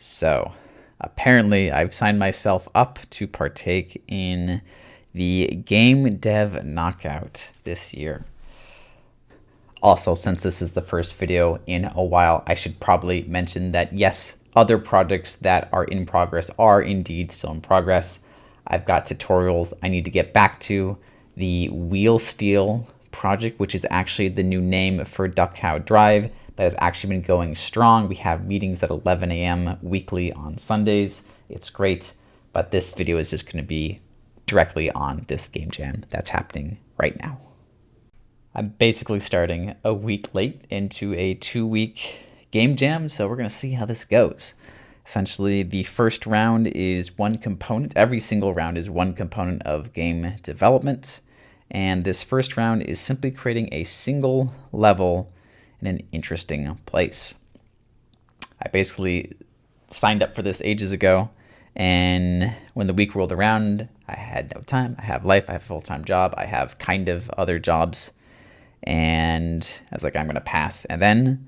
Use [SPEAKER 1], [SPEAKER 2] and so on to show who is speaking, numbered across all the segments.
[SPEAKER 1] So, apparently, I've signed myself up to partake in the Game Dev Knockout this year. Also, since this is the first video in a while, I should probably mention that yes, other projects that are in progress are indeed still in progress. I've got tutorials I need to get back to. The Wheel Steel project, which is actually the new name for DuckCow Drive, that has actually been going strong. We have meetings at 11 a.m. weekly on Sundays. It's great, but this video is just going to be directly on this game jam that's happening right now. I'm basically starting a week late into a 2-week game jam, so we're going to see how this goes. Essentially, the first round is one component. Every single round is one component of game development. And this first round is simply creating a single level in an interesting place. I basically signed up for this ages ago, and when the week rolled around, I had no time. I have life, I have a full-time job, I have kind of other jobs, and I was like, I'm gonna pass. And then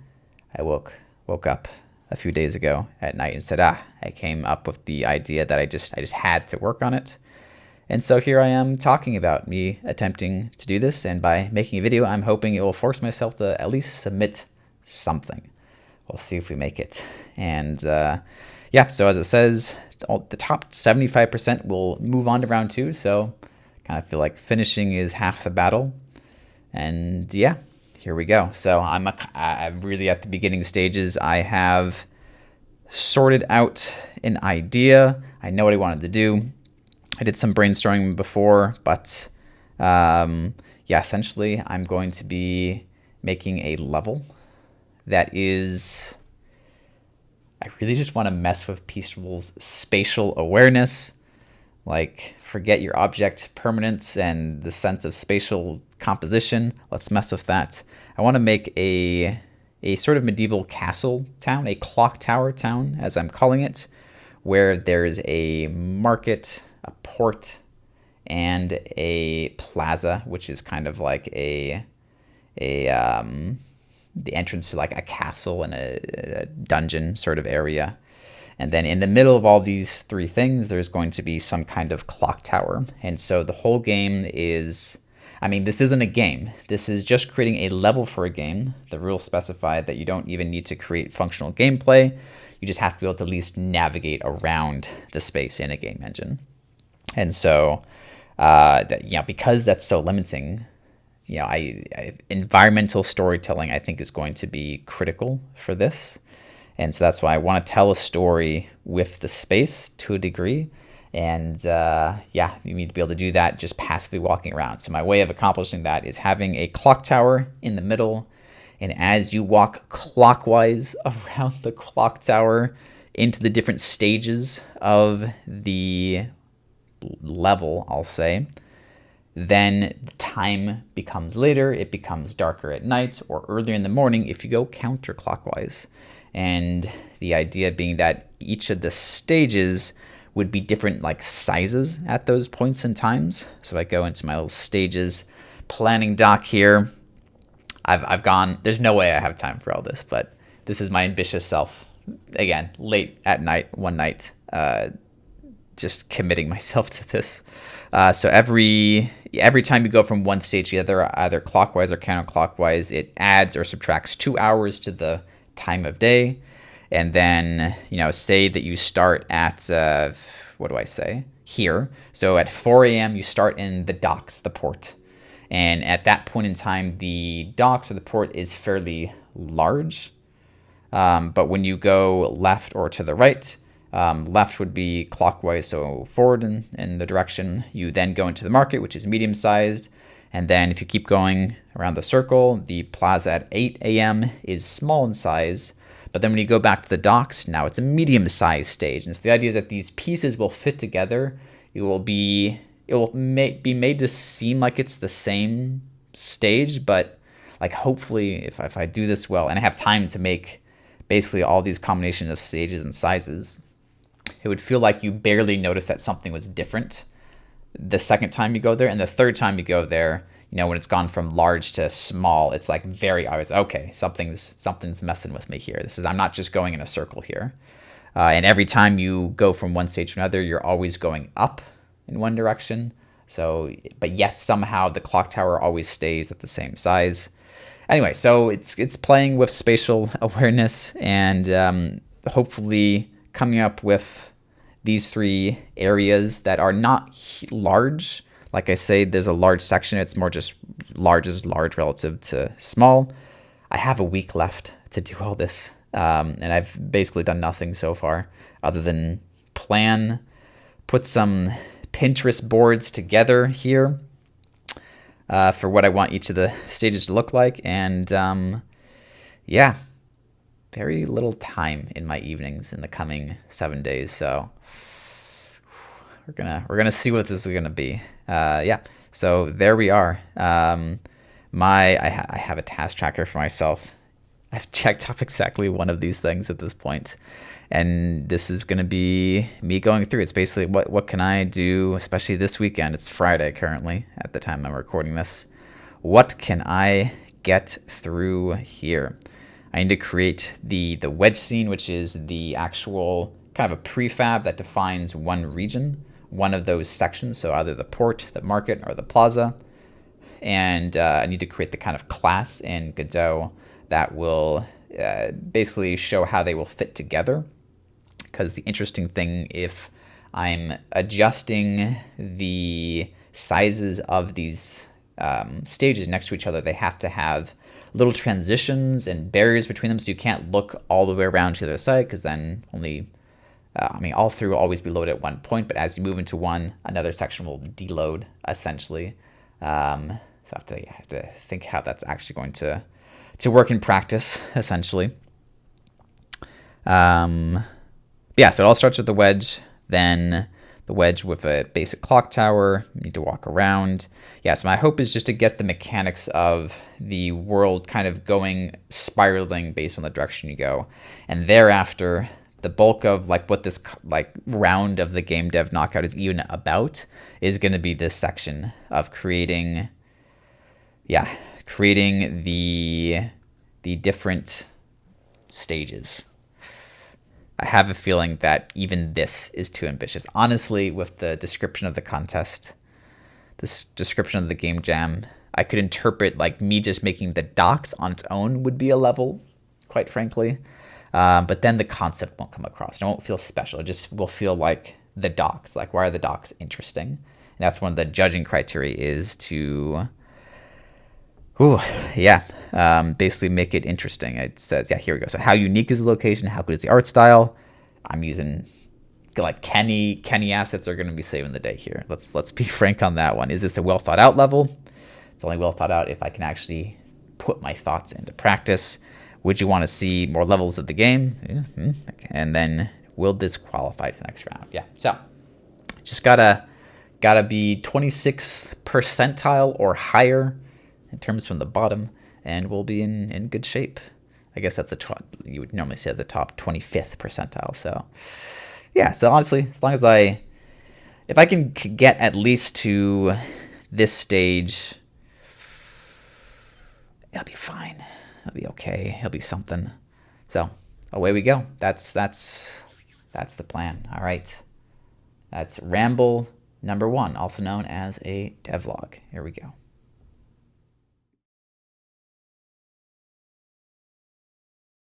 [SPEAKER 1] I woke up a few days ago at night and said, I came up with the idea that I just had to work on it. And so here I am talking about me attempting to do this, and by making a video, I'm hoping it will force myself to at least submit something. We'll see if we make it. And yeah, so as it says, the top 75% will move on to round 2, so kind of feel like finishing is half the battle. And yeah, here we go. So I'm really at the beginning stages. I have sorted out an idea. I know what I wanted to do. I did some brainstorming before, but yeah, essentially I'm going to be making a level that is, I really just want to mess with people's spatial awareness, like forget your object permanence and the sense of spatial composition. Let's mess with that. I want to make a sort of medieval castle town, a clock tower town, as I'm calling it, where there's a market, a port, and a plaza, which is kind of like the entrance to like a castle and a dungeon sort of area. And then in the middle of all these three things, there's going to be some kind of clock tower. And so the whole game is, I mean, this isn't a game. This is just creating a level for a game. The rules specify that you don't even need to create functional gameplay. You just have to be able to at least navigate around the space in a game engine. And so, because that's so limiting, environmental storytelling, I think, is going to be critical for this. And so that's why I want to tell a story with the space to a degree. And yeah, you need to be able to do that just passively walking around. So my way of accomplishing that is having a clock tower in the middle. And as you walk clockwise around the clock tower into the different stages of the level, I'll say, then time becomes later, it becomes darker at night or earlier in the morning if you go counterclockwise. And the idea being that each of the stages would be different like sizes at those points in times. So I go into my little stages planning doc here. I've gone, there's no way I have time for all this, but this is my ambitious self. Again, late at night, one night, just committing myself to this. So every time you go from one stage to the other, either clockwise or counterclockwise, it adds or subtracts 2 hours to the time of day. And then, say that you start at, what do I say? Here. So at 4 a.m., you start in the docks, the port. And at that point in time, the docks or the port is fairly large. But when you go left or to the right, left would be clockwise, so forward in the direction. You then go into the market, which is medium-sized. And then if you keep going around the circle, the plaza at 8 a.m. is small in size. But then when you go back to the docks, now it's a medium-sized stage. And so the idea is that these pieces will fit together. It will be made to seem like it's the same stage, but like hopefully if I do this well and I have time to make basically all these combinations of stages and sizes, it would feel like you barely noticed that something was different the second time you go there. And the third time you go there, when it's gone from large to small, it's like very obvious, okay, something's messing with me here. I'm not just going in a circle here. And every time you go from one stage to another, you're always going up in one direction. So, but yet somehow the clock tower always stays at the same size. Anyway, so it's playing with spatial awareness and hopefully coming up with these 3 areas that are not large. Like I say, there's a large section. It's more just large is large relative to small. I have a week left to do all this. And I've basically done nothing so far other than plan, put some Pinterest boards together here for what I want each of the stages to look like. And yeah, very little time in my evenings in the coming 7 days. So we're gonna see what this is gonna be. Yeah, so there we are. I have a task tracker for myself. I've checked off exactly one of these things at this point, and this is going to be me going through. It's basically what can I do, especially this weekend. It's Friday currently at the time I'm recording this. What can I get through here? I need to create the wedge scene, which is the actual kind of a prefab that defines one region, one of those sections, so either the port, the market, or the plaza. And I need to create the kind of class in Godot that will basically show how they will fit together. Because the interesting thing, if I'm adjusting the sizes of these stages next to each other, they have to have little transitions and barriers between them, so you can't look all the way around to the other side, because then only, all through will always be loaded at one point, but as you move into one, another section will deload, essentially. So I have to think how that's actually going to work in practice, essentially. Yeah, so it all starts with the wedge, then the wedge with a basic clock tower. You need to walk around. Yeah, so my hope is just to get the mechanics of the world kind of going, spiraling based on the direction you go. And thereafter, the bulk of what this round of the game dev knockout is even about is going to be this section of creating the different stages. I have a feeling that even this is too ambitious. Honestly, with the description of the contest, this description of the game jam, I could interpret me just making the docks on its own would be a level, quite frankly. But then the concept won't come across. It won't feel special. It just will feel like the docks. Why are the docks interesting? And that's one of the judging criteria is to basically make it interesting. It says, here we go. So how unique is the location? How good is the art style? I'm using Kenny assets are going to be saving the day here. Let's be frank on that one. Is this a well thought out level? It's only well thought out if I can actually put my thoughts into practice. Would you want to see more levels of the game? Mm-hmm. And then will this qualify for the next round? Yeah. So just gotta be 26th percentile or higher in terms from the bottom, and we'll be in good shape. I guess that's you would normally say the top 25th percentile. So yeah, so honestly, as long as if I can get at least to this stage, it'll be fine. It'll be okay. It'll be something. So away we go. That's the plan. All right. That's Ramble number 1, also known as a devlog. Here we go.